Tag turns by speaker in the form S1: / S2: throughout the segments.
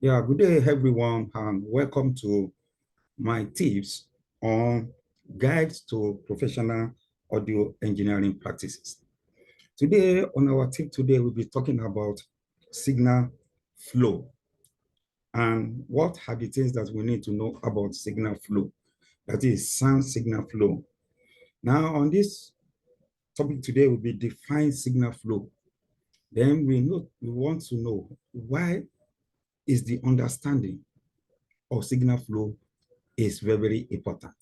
S1: Yeah, good day, everyone, and welcome to my tips on guides to professional audio engineering practices. Today, on our tip today, we'll be talking about signal flow and what are the things that we need to know about signal flow, that is sound signal flow. Now, on this topic today, will be define signal flow. Then we want to know why is the understanding of signal flow is very, very important.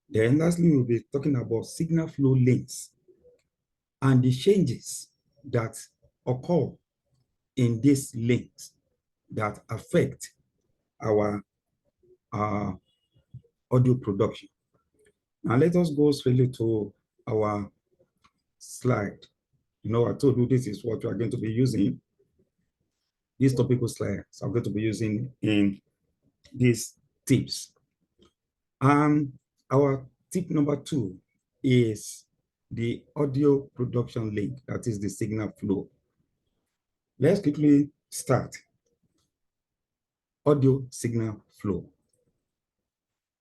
S1: Then lastly, we'll be talking about signal flow links and the changes that occur in these links that affect our uh, audio production. Now let us go straight to our slide. I told you this is what we are going to be using, these topical slides I'm going to be using in these tips. Our tip number 2 is the audio production link, that is the signal flow. Let's quickly start. Audio signal flow.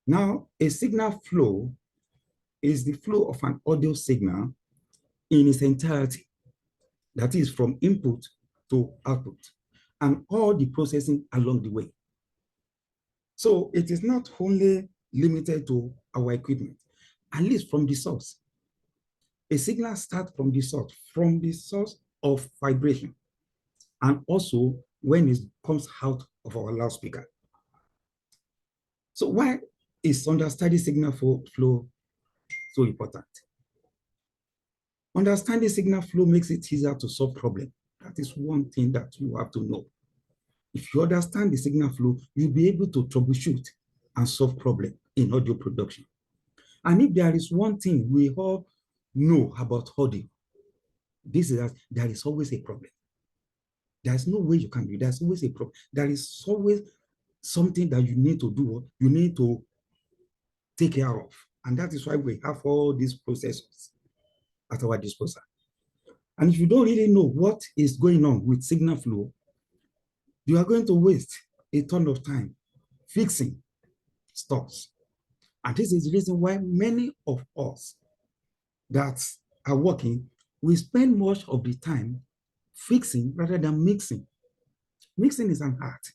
S1: Now, a signal flow is the flow of an audio signal in its entirety, that is from input to output, and all the processing along the way. So it is not only limited to our equipment, at least from the source. A signal starts from the source of vibration, and also when it comes out of our loudspeaker. So why is understanding signal flow so important? Understanding signal flow makes it easier to solve problems. That is one thing that you have to know. If you understand the signal flow, you'll be able to troubleshoot and solve problems in audio production. And if there is one thing we all know about audio, this is that there is always a problem. There's no way you can do it. There's always a problem. There is always something that you need to do, you need to take care of. And that is why we have all these processes at our disposal. And if you don't really know what is going on with signal flow, you are going to waste a ton of time fixing stuff. And this is the reason why many of us that are working, we spend much of the time fixing rather than mixing. Mixing is an art.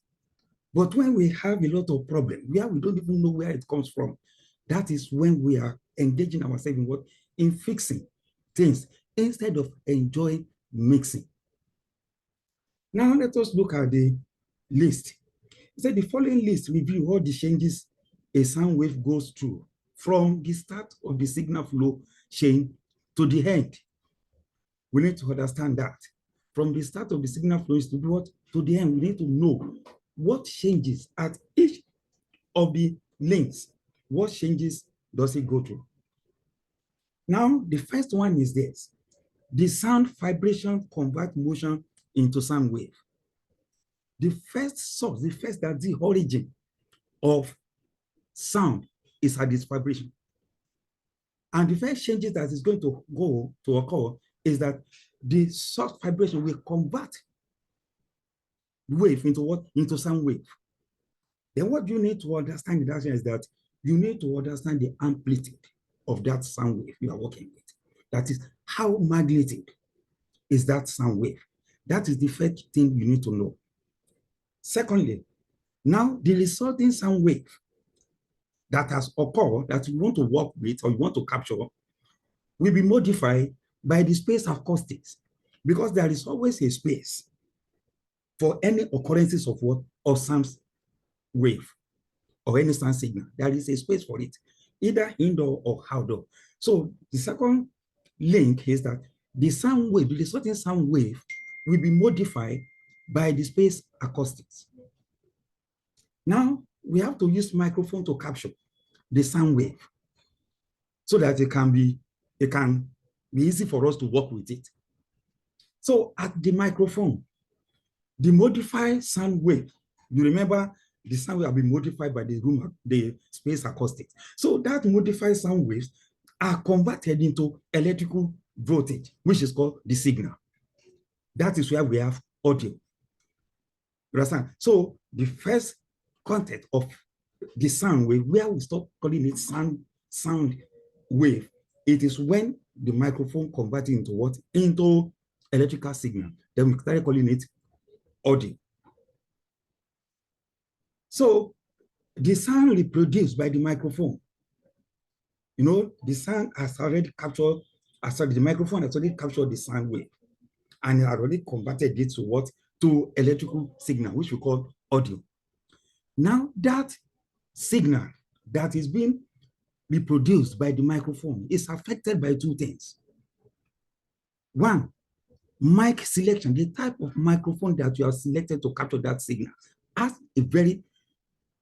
S1: But when we have a lot of problems where we don't even know where it comes from, that is when we are engaging ourselves in what? In fixing things instead of enjoying mixing. Now let us look at the list. It said the following list review all the changes a sound wave goes through from the start of the signal flow chain to the end. We need to understand that. From the start of the signal flow to what? To the end, we need to know what changes at each of the links. What changes does it go through? Now, the first one is this. The sound vibration convert motion into sound wave. The first source, that's the origin of sound is at this vibration. And the first changes that is going to occur is that the source vibration will convert wave into what? Into sound wave. Then what you need to understand in that is that you need to understand the amplitude of that sound wave you are working with. That is, how magnetic is that sound wave? That is the first thing you need to know. Secondly, now the resulting sound wave that has occurred that you want to work with or you want to capture will be modified by the space acoustics, because there is always a space for any occurrences of what? Of sound wave or any sound signal. There is a space for it, either indoor or outdoor. So the second link is that the sound wave, the resulting sound wave will be modified by the space acoustics. Now we have to use microphone to capture the sound wave so that it can be easy for us to work with it. So at the microphone, the modified sound wave, you remember the sound will be modified by the space acoustics. So that modified sound waves are converted into electrical voltage, which is called the signal. That is where we have audio. You understand? So the first content of the sound wave, where we stop calling it sound wave, it is when the microphone converts into what? Into electrical signal. Then we started calling it audio. So the sound reproduced by the microphone, the sound has already captured, the microphone has already captured the sound wave, and it already converted it to what? To electrical signal, which we call audio. Now that signal that is being reproduced by the microphone is affected by two things. One, mic selection, the type of microphone that you are selected to capture that signal has a very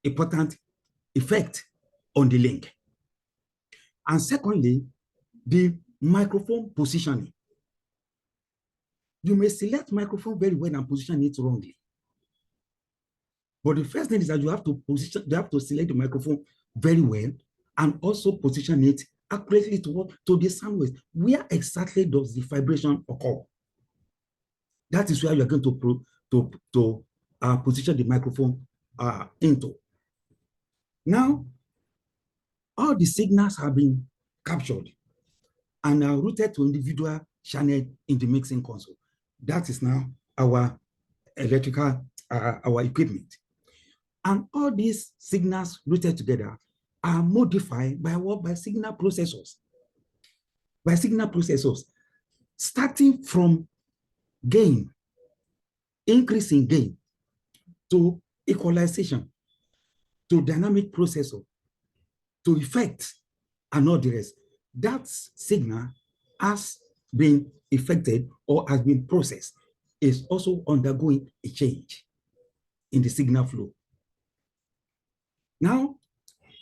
S1: important effect on the link. And secondly, the microphone positioning. You may select microphone very well and position it wrongly. But the first thing is that you have to select the microphone very well and also position it accurately to the sound waves. Where exactly does the vibration occur? That is where you are going to position the microphone into. Now, all the signals have been captured and are routed to individual channels in the mixing console. That is now our electrical, our equipment. And all these signals routed together are modified by what? By signal processors. By signal processors, starting from gain, increasing gain, to equalization, to dynamic processor, to effect, and all the rest. That signal has been affected or has been processed, is also undergoing a change in the signal flow. Now,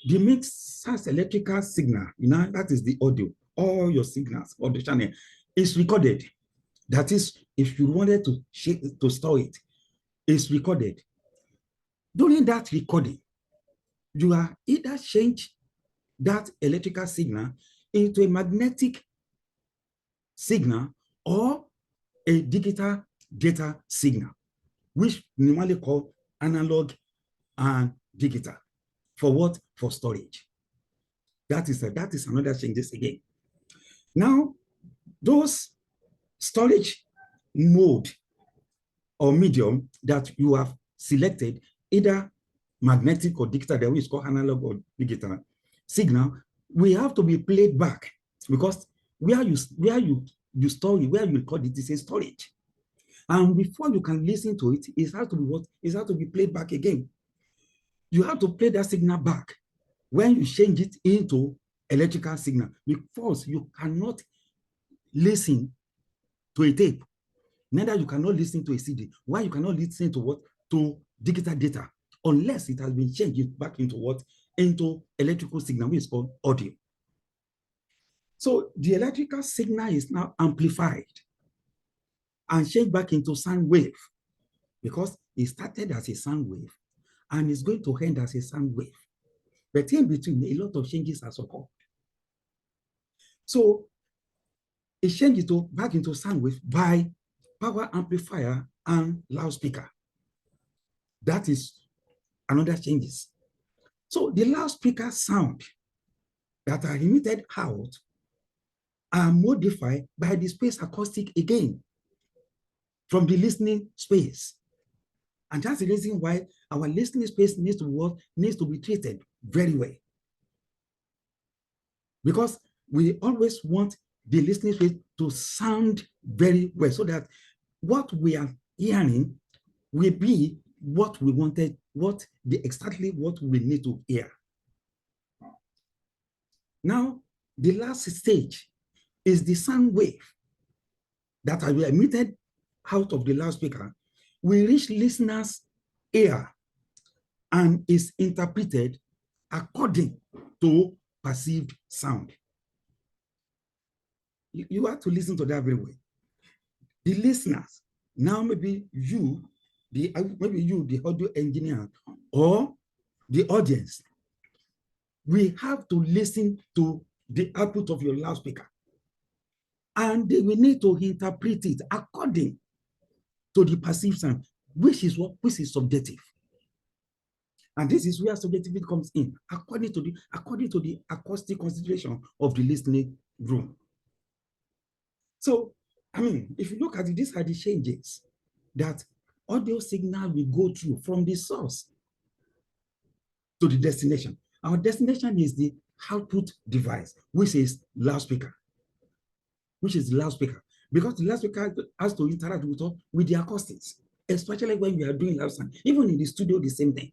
S1: the mixer's electrical signal, that is the audio, all your signals or the channel is recorded. That is, if you wanted to store it, it's recorded. During that recording, you are either change that electrical signal into a magnetic signal or a digital data signal, which we normally call analog and digital. For what? For storage. That is another changes again. Now, those storage mode or medium that you have selected, either magnetic or digital, that is called analog or digital signal, we have to be played back, because where you store it, where you record it, is a storage. And before you can listen to it, it has to be what? It has to be played back again. You have to play that signal back when you change it into electrical signal, because you cannot listen to a tape. Neither you cannot listen to a CD. Why you cannot listen to what? To digital data, unless it has been changed back into what? Into electrical signal, which is called audio. So the electrical signal is now amplified and changed back into sound wave, because it started as a sound wave and is going to end as a sound wave. But in between, a lot of changes has occurred. So it changed back into sound wave by power amplifier and loudspeaker. That is another changes. So the loudspeaker sound that are emitted out are modified by the space acoustic again from the listening space. And that's the reason why our listening space needs to be treated very well. Because we always want the listening space to sound very well, so that what we are hearing will be what we wanted, exactly what we need to hear. Now, the last stage is the sound wave that are emitted out of the loudspeaker will reach listeners' ear and is interpreted according to perceived sound. You have to listen to that very well. The listeners, now maybe you, the audio engineer, or the audience, we have to listen to the output of your loudspeaker, and we need to interpret it according to the perceived sound. which is subjective. And this is where subjectivity comes in, according to the acoustic consideration of the listening room. So, I mean, if you look at it, these are the changes that audio signal will go through from the source to the destination. Our destination is the output device, which is loudspeaker, because the loudspeaker has to interact with the acoustics, especially when we are doing loud sound. Even in the studio, the same thing.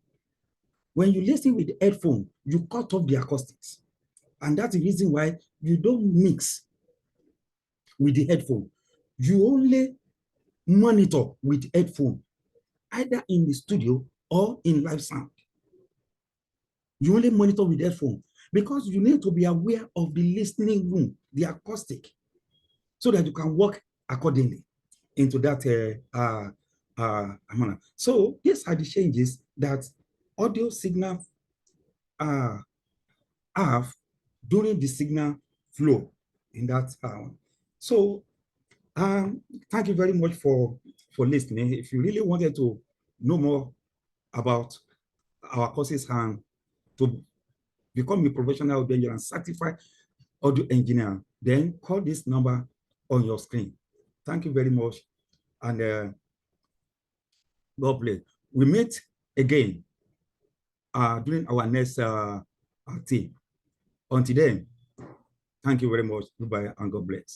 S1: When you listen with the headphone, you cut off the acoustics. And that's the reason why you don't mix with the headphone. You only monitor with headphone, either in the studio or in live sound. You only monitor with headphone because you need to be aware of the listening room, the acoustic, so that you can work accordingly into that manner. So these are the changes that audio signal have during the signal flow in that. So thank you very much for listening. If you really wanted to know more about our courses and to become a professional audio engineer and certified audio engineer, then call this number on your screen. Thank you very much, and God bless. We meet again during our next team. Until then, thank you very much. Goodbye and God bless.